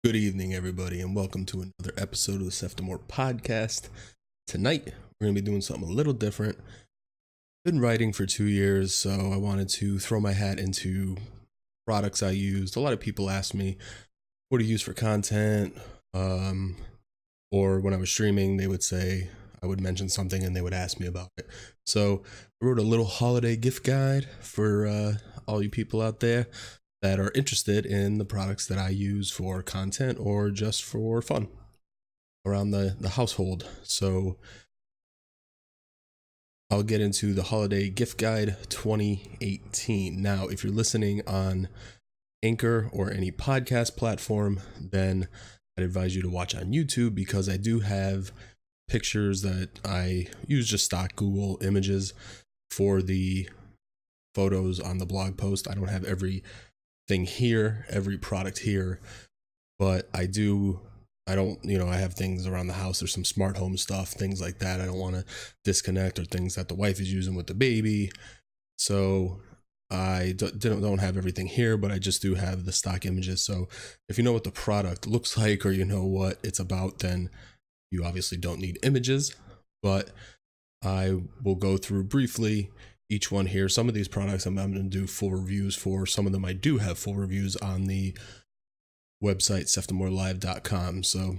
Good evening, everybody, and welcome to another episode of the Seftimor Podcast. Tonight, we're going to be doing something a little different. Been writing for 2 years, so I wanted to throw my hat into products I used. A lot of people ask me, what do you use for content? Or when I was streaming, they would say, I would mention something and they would ask me about it. So I wrote a little holiday gift guide for all you people out there that are interested in the products that I use for content or just for fun around the household. So I'll get into the holiday gift guide 2018. Now, if you're listening on Anchor or any podcast platform, then I'd advise you to watch on YouTube because I do have pictures that I use just stock Google images for the photos on the blog post. I don't have every product here, but I have things around the house. There's some smart home stuff, things like that I don't want to disconnect, or things that the wife is using with the baby. So I don't have everything here, but I just do have the stock images. So if you know what the product looks like, or you know what it's about, then you obviously don't need images, but I will go through briefly each one here. Some of these products I'm going to do full reviews for. Some of them I do have full reviews on the website seftimorlive.com, so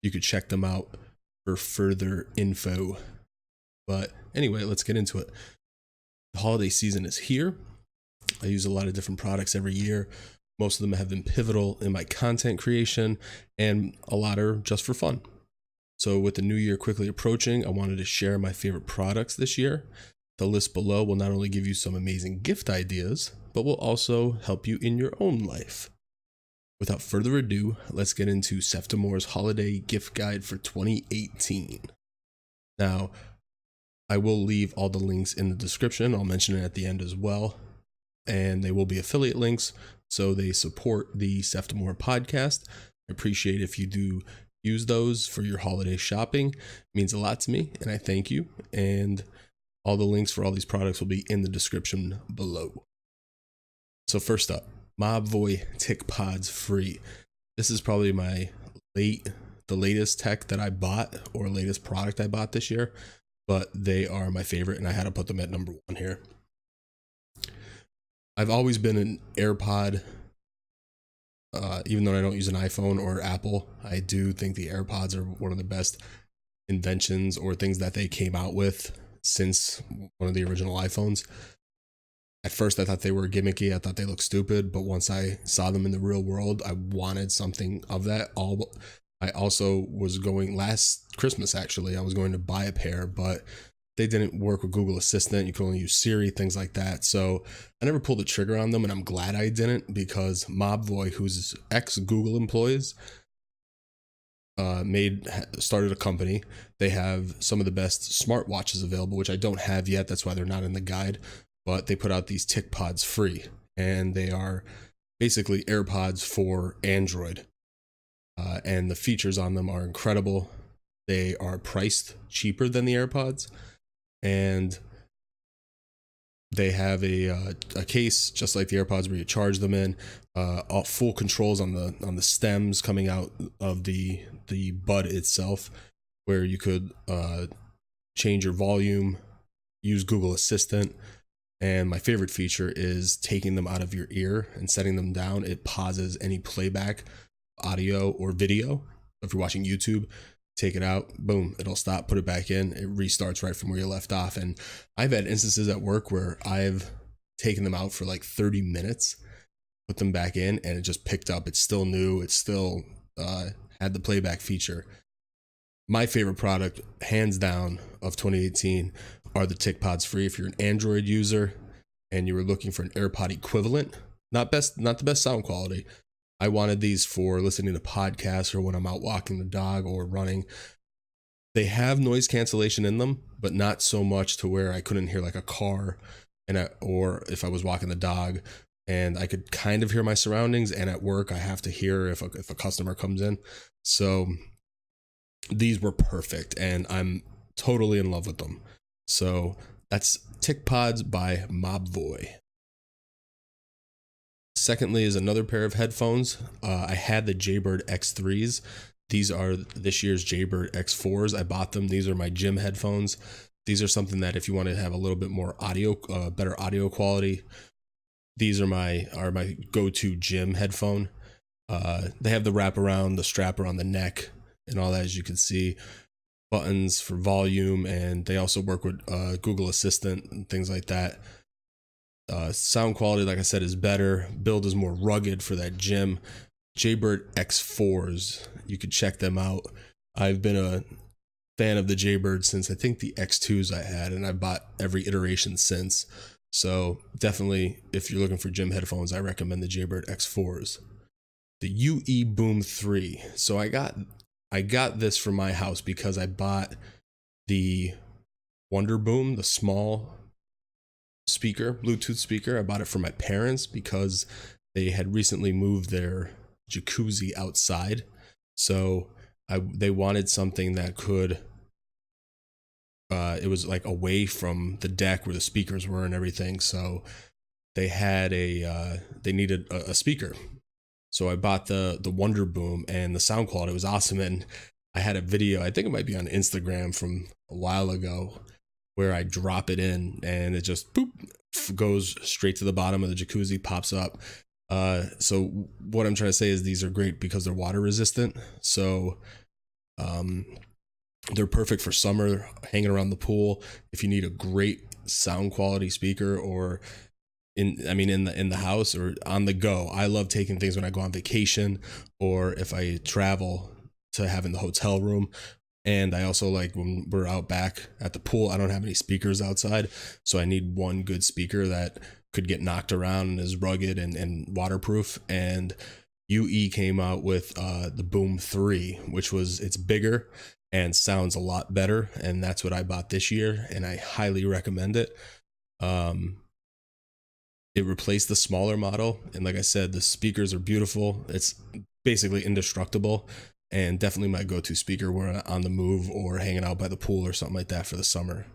you could check them out for further info. But anyway, let's get into it. The holiday season is here. I use a lot of different products every year. Most of them have been pivotal in my content creation, and a lot are just for fun. So with the new year quickly approaching, I wanted to share my favorite products this year. The list below will not only give you some amazing gift ideas, but will also help you in your own life. Without further ado, let's get into Seftimor's holiday gift guide for 2018. Now, I will leave all the links in the description. I'll mention it at the end as well. And they will be affiliate links, so they support the Seftimor Podcast. I appreciate if you do use those for your holiday shopping. It means a lot to me, and I thank you. And all the links for all these products will be in the description below. So first up, Mobvoi Tikpods free. This is probably the latest tech that I bought, or latest product I bought this year, but they are my favorite, and I had to put them at number 1 here. I've always been an AirPod. Even though I don't use an iPhone or Apple, I do think the AirPods are one of the best inventions or things that they came out with since one of the original iPhones. At first, I thought they were gimmicky. I thought they looked stupid, but once I saw them in the real world, I wanted something of that. I also was going last Christmas, actually. I was going to buy a pair, but they didn't work with Google Assistant. You could only use Siri, things like that. So I never pulled the trigger on them, and I'm glad I didn't, because Mobvoi, who's ex-Google employees, started a company. They have some of the best smartwatches available, which I don't have yet. That's why they're not in the guide. But they put out these Tikpods free, and they are basically AirPods for Android. And the features on them are incredible. They are priced cheaper than the AirPods, and they have a case just like the AirPods where you charge them in. All full controls on the stems coming out of the bud itself, where you could change your volume, use Google Assistant, and my favorite feature is taking them out of your ear and setting them down. It pauses any playback, audio or video. If you're watching YouTube, take it out, boom, it'll stop, put it back in, it restarts right from where you left off. And I've had instances at work where I've taken them out for like 30 minutes, put them back in, and it just picked up. It's still new, it's still had the playback feature. My favorite product, hands down, of 2018 are the Tikpods free. If you're an Android user and you were looking for an AirPod equivalent, not the best sound quality, I wanted these for listening to podcasts or when I'm out walking the dog or running. They have noise cancellation in them, but not so much to where I couldn't hear like a car, or if I was walking the dog, and I could kind of hear my surroundings. And at work, I have to hear if a customer comes in. So these were perfect, and I'm totally in love with them. So that's Tikpods by Mobvoi. Secondly is another pair of headphones. I had the Jaybird X3s. These are this year's Jaybird X4s. I bought them. These are my gym headphones. These are something that if you want to have a little bit more audio, better audio quality, these are my go-to gym headphone. They have the wraparound, the strap around the neck, and all that, as you can see. Buttons for volume, and they also work with Google Assistant and things like that. Sound quality, like I said, is better. Build is more rugged for that gym. Jaybird X4s, you could check them out. I've been a fan of the Jaybird since I think the X2s I had, and I bought every iteration since. So definitely, if you're looking for gym headphones, I recommend the Jaybird X4s. The Yui Boom 3. So I got this for my house because I bought the Wonder Boom, the small speaker, Bluetooth speaker. I bought it for my parents because they had recently moved their jacuzzi outside. So they wanted something that could, it was like away from the deck where the speakers were and everything. So they had they needed a speaker. So I bought the Wonder Boom, and the sound quality was awesome. And I had a video, I think it might be on Instagram from a while ago, where I drop it in and it just boop, goes straight to the bottom of the jacuzzi, pops up. So what I'm trying to say is these are great because they're water resistant. So they're perfect for summer, hanging around the pool. If you need a great sound quality speaker, or in the house or on the go. I love taking things when I go on vacation, or if I travel, to have in the hotel room. And I also like when we're out back at the pool, I don't have any speakers outside, so I need one good speaker that could get knocked around and is rugged and waterproof. And UE came out with the Boom 3, which it's bigger and sounds a lot better, and that's what I bought this year, and I highly recommend it. It replaced the smaller model, and like I said, the speakers are beautiful. It's basically indestructible, and definitely my go-to speaker when I'm on the move or hanging out by the pool or something like that for the summer.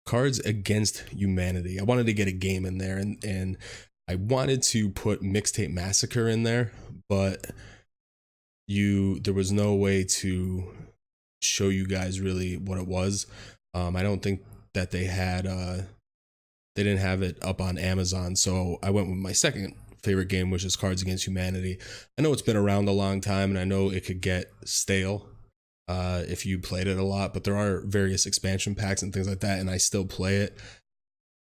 Cards Against Humanity. I wanted to get a game in there, and I wanted to put Mixtape Massacre in there, but there was no way to show you guys really what it was. I don't think that they didn't have it up on Amazon, so I went with my second favorite game, which is Cards Against Humanity. I know it's been around a long time, and I know it could get stale if you played it a lot, but there are various expansion packs and things like that, and I still play it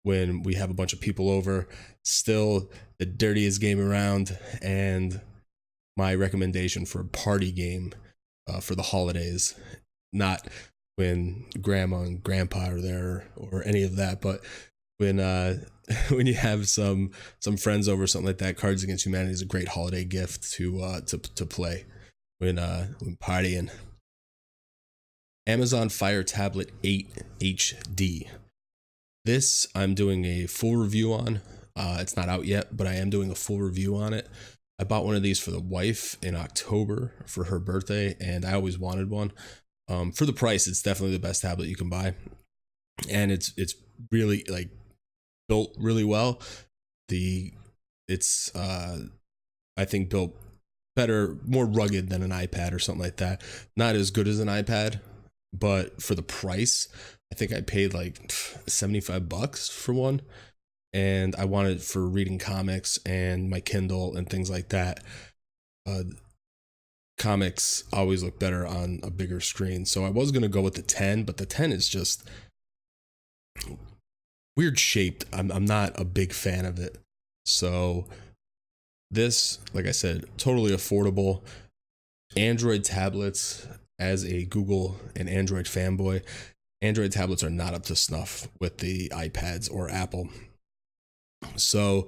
when we have a bunch of people over. Still the dirtiest game around, and my recommendation for a party game for the holidays, not when grandma and grandpa are there or any of that, but when you have some friends over or something like that, Cards Against Humanity is a great holiday gift to play when partying. Amazon Fire Tablet 8 HD. This I'm doing a full review on. It's not out yet, but I am doing a full review on it. I bought one of these for the wife in October for her birthday, and I always wanted one. For the price, it's definitely the best tablet you can buy, and it's really like built really well. It's I think built better, more rugged than an iPad or something like that. Not as good as an iPad, but for the price, I think I paid like $75 for one, and I wanted it for reading comics and my Kindle and things like that. Comics always look better on a bigger screen, so I was going to go with the 10, but the 10 is just weird shaped. I'm not a big fan of it. So this, like I said, totally affordable. Android tablets, as a Google and Android fanboy, Android tablets are not up to snuff with the iPads or Apple. So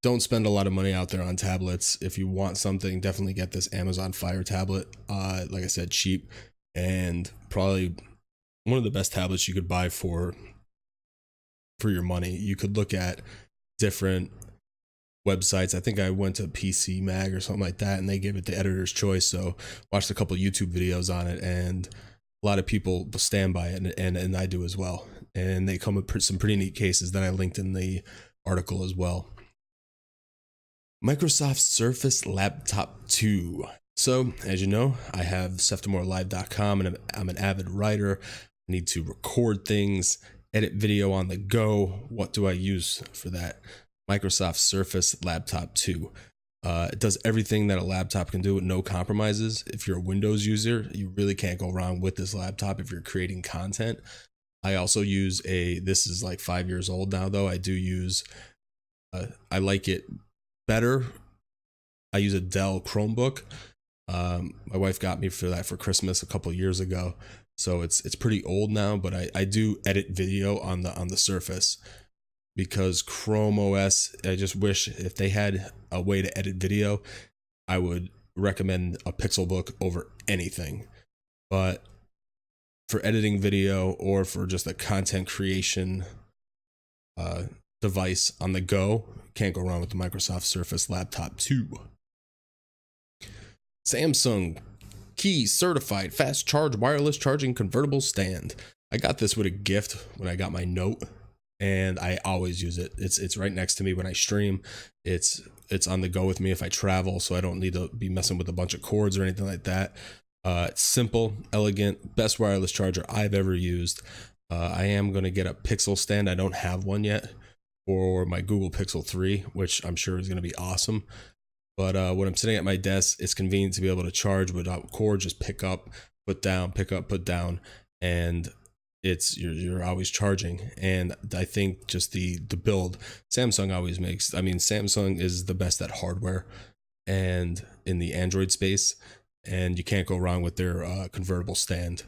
don't spend a lot of money out there on tablets. If you want something, definitely get this Amazon Fire tablet. Like I said, cheap, and probably one of the best tablets you could buy for your money. You could look at different websites. I think I went to PC Mag or something like that, and they gave it the editor's choice. So watched a couple YouTube videos on it, and a lot of people stand by it, and I do as well. And they come with some pretty neat cases that I linked in the article as well. Microsoft Surface Laptop 2. So, as you know, I have SeftimorLive.com and I'm an avid writer. I need to record things, edit video on the go. What do I use for that? Microsoft Surface Laptop 2. It does everything that a laptop can do with no compromises. If you're a Windows user, you really can't go wrong with this laptop if you're creating content. I also use this is like 5 years old now though. I do use, I like it better. I use a Dell Chromebook. My wife got me for that for Christmas a couple years ago. So it's pretty old now, but I do edit video on the Surface because Chrome OS, I just wish if they had a way to edit video, I would recommend a Pixelbook over anything. But for editing video or for just a content creation device on the go, can't go wrong with the Microsoft Surface Laptop 2. Samsung Key Certified Fast Charge Wireless Charging Convertible Stand. I got this with a gift when I got my Note, and I always use it. It's right next to me when I stream. It's on the go with me if I travel, so I don't need to be messing with a bunch of cords or anything like that. It's simple, elegant, best wireless charger I've ever used. I am going to get a Pixel stand. I don't have one yet for my Google Pixel 3, which I'm sure is going to be awesome. But when I'm sitting at my desk, it's convenient to be able to charge without cord. Just pick up, put down, pick up, put down, and you're always charging. And I think just the build Samsung always makes. I mean, Samsung is the best at hardware and in the Android space, and you can't go wrong with their convertible stand.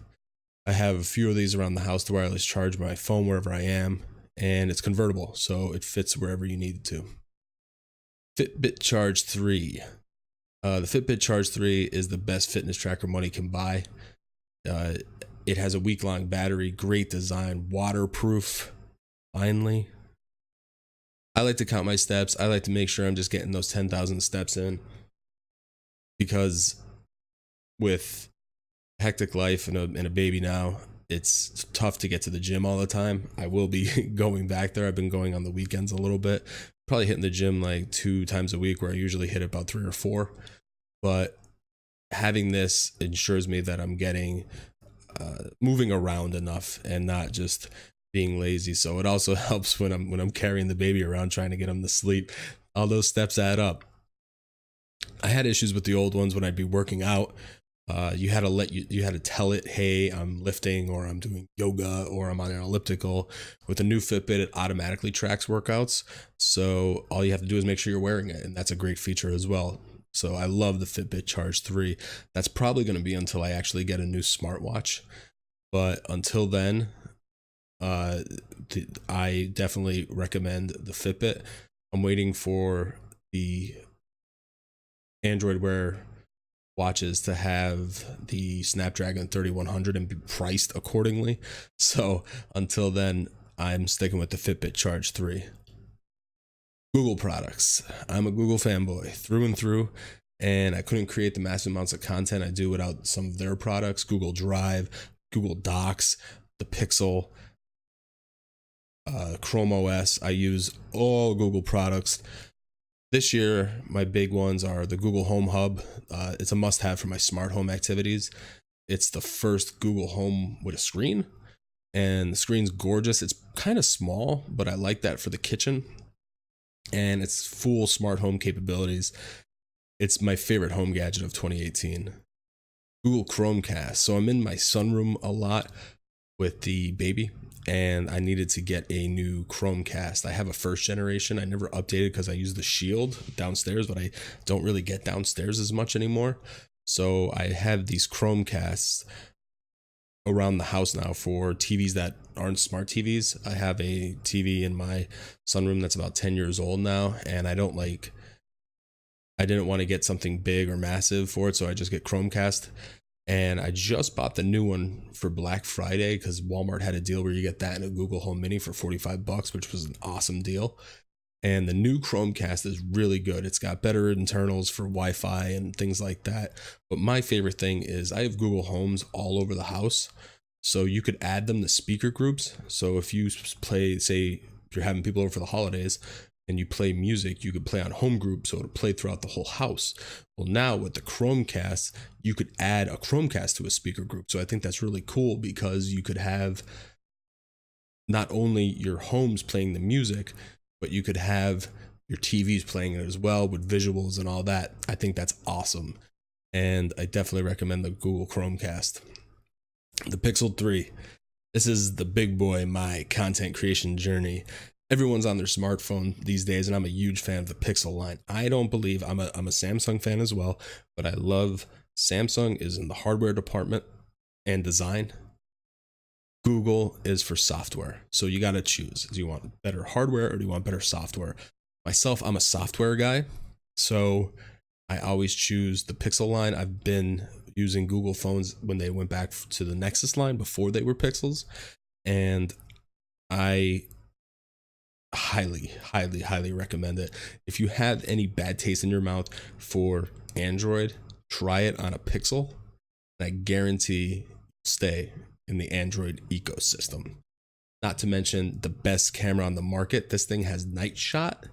I have a few of these around the house to wireless charge my phone wherever I am, and it's convertible, so it fits wherever you need it to. Fitbit Charge 3. The Fitbit Charge 3 is the best fitness tracker money can buy. It has a week-long battery, great design, waterproof. Finally, I like to count my steps. I like to make sure I'm just getting those 10,000 steps in, because with hectic life and a baby now, it's tough to get to the gym all the time. I will be going back there. I've been going on the weekends a little bit, probably hitting the gym like 2 times a week, where I usually hit about 3 or 4. But having this ensures me that I'm getting moving around enough and not just being lazy. So it also helps when I'm carrying the baby around trying to get him to sleep. All those steps add up. I had issues with the old ones when I'd be working out. You had to tell it, hey, I'm lifting, or I'm doing yoga, or I'm on an elliptical. With a new Fitbit, it automatically tracks workouts. So all you have to do is make sure you're wearing it. And that's a great feature as well. So I love the Fitbit Charge 3. That's probably going to be until I actually get a new smartwatch. But until then, I definitely recommend the Fitbit. I'm waiting for the Android Wear watches to have the Snapdragon 3100 and be priced accordingly. So until then, I'm sticking with the Fitbit Charge 3. Google products. I'm a Google fanboy through and through, and I couldn't create the massive amounts of content I do without some of their products. Google Drive, Google Docs, the Pixel, Chrome OS. I use all Google products. This year, my big ones are the Google Home Hub. It's a must-have for my smart home activities. It's the first Google Home with a screen, and the screen's gorgeous. It's kind of small, but I like that for the kitchen, and it's full smart home capabilities. It's my favorite home gadget of 2018. Google Chromecast. So I'm in my sunroom a lot with the baby, and I needed to get a new Chromecast. I have a first generation. I never updated because I use the Shield downstairs, but I don't really get downstairs as much anymore. So I have these Chromecasts around the house now for TVs that aren't smart TVs. I have a TV in my sunroom that's about 10 years old now, and I didn't want to get something big or massive for it, so I just get Chromecast. And I just bought the new one for Black Friday because Walmart had a deal where you get that and a Google Home Mini for $45, which was an awesome deal. And the new Chromecast is really good. It's got better internals for Wi-Fi and things like that. But my favorite thing is I have Google Homes all over the house, so you could add them to speaker groups. So if you play, say, if you're having people over for the holidays, and you play music, you could play on home group, so it'll play throughout the whole house. Well, now with the Chromecast, you could add a Chromecast to a speaker group. So I think that's really cool because you could have not only your homes playing the music, but you could have your TVs playing it as well with visuals and all that. I think that's awesome. And I definitely recommend the Google Chromecast. The Pixel 3. This is the big boy in my content creation journey. Everyone's on their smartphone these days, and I'm a huge fan of the Pixel line. I don't believe I'm a Samsung fan as well, but I love Samsung is in the hardware department and design. Google is for software. So you got to choose. Do you want better hardware or do you want better software? Myself, I'm a software guy. So I always choose the Pixel line. I've been using Google phones when they went back to the Nexus line before they were Pixels. And I highly recommend it. If you have any bad taste in your mouth for Android, try it on a Pixel. And I guarantee you'll stay in the Android ecosystem. Not to mention the best camera on the market. This thing has night shot,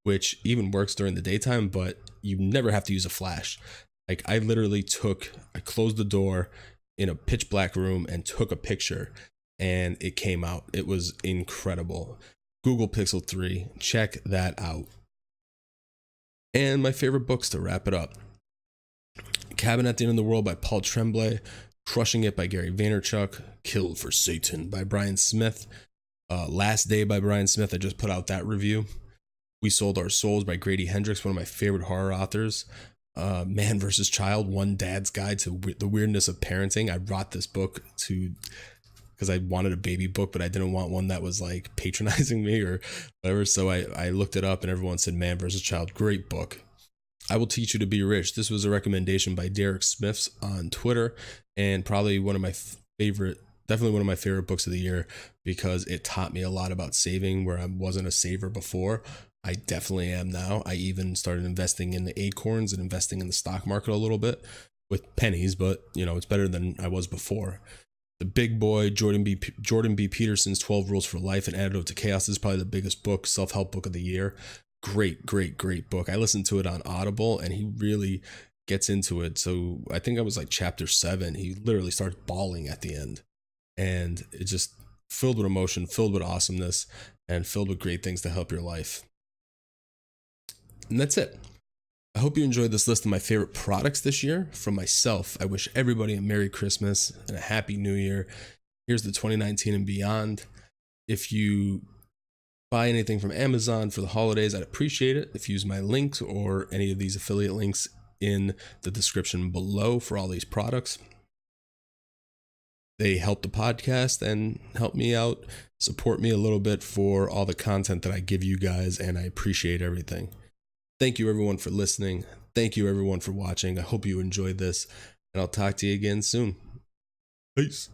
which even works during the daytime, but you never have to use a flash. Like I closed the door in a pitch black room and took a picture and it came out. It was incredible. Google Pixel 3, check that out. And my favorite books to wrap it up. Cabin at the End of the World by Paul Tremblay, Crushing It by Gary Vaynerchuk, Killed for Satan by Brian Smith, Last Day by Brian Smith. I just put out that review. We Sold Our Souls by Grady Hendrix, one of my favorite horror authors. Man vs. Child, One Dad's Guide to the Weirdness of Parenting. I brought this book because I wanted a baby book, but I didn't want one that was like patronizing me or whatever. So I looked it up and everyone said Man vs. Child, great book. I Will Teach You to Be Rich. This was a recommendation by Derek Smiths on Twitter, and probably definitely one of my favorite books of the year because it taught me a lot about saving where I wasn't a saver before. I definitely am now. I even started investing in the acorns and investing in the stock market a little bit with pennies, but it's better than I was before. The big boy, Jordan B. Peterson's 12 Rules for Life, An Antidote to Chaos is probably the biggest book, self-help book of the year. Great book. I listened to it on Audible and he really gets into it. So I think I was like chapter 7. He literally starts bawling at the end, and it's just filled with emotion, filled with awesomeness, and filled with great things to help your life. And that's it. I hope you enjoyed this list of my favorite products this year. From myself, I wish everybody a Merry Christmas and a Happy New Year. Here's the 2019 and beyond. If you buy anything from Amazon for the holidays, I'd appreciate it if you use my links or any of these affiliate links in the description below for all these products. They help the podcast and help me out, support me a little bit for all the content that I give you guys, and I appreciate everything. Thank you everyone for listening. Thank you everyone for watching. I hope you enjoyed this, and I'll talk to you again soon. Peace.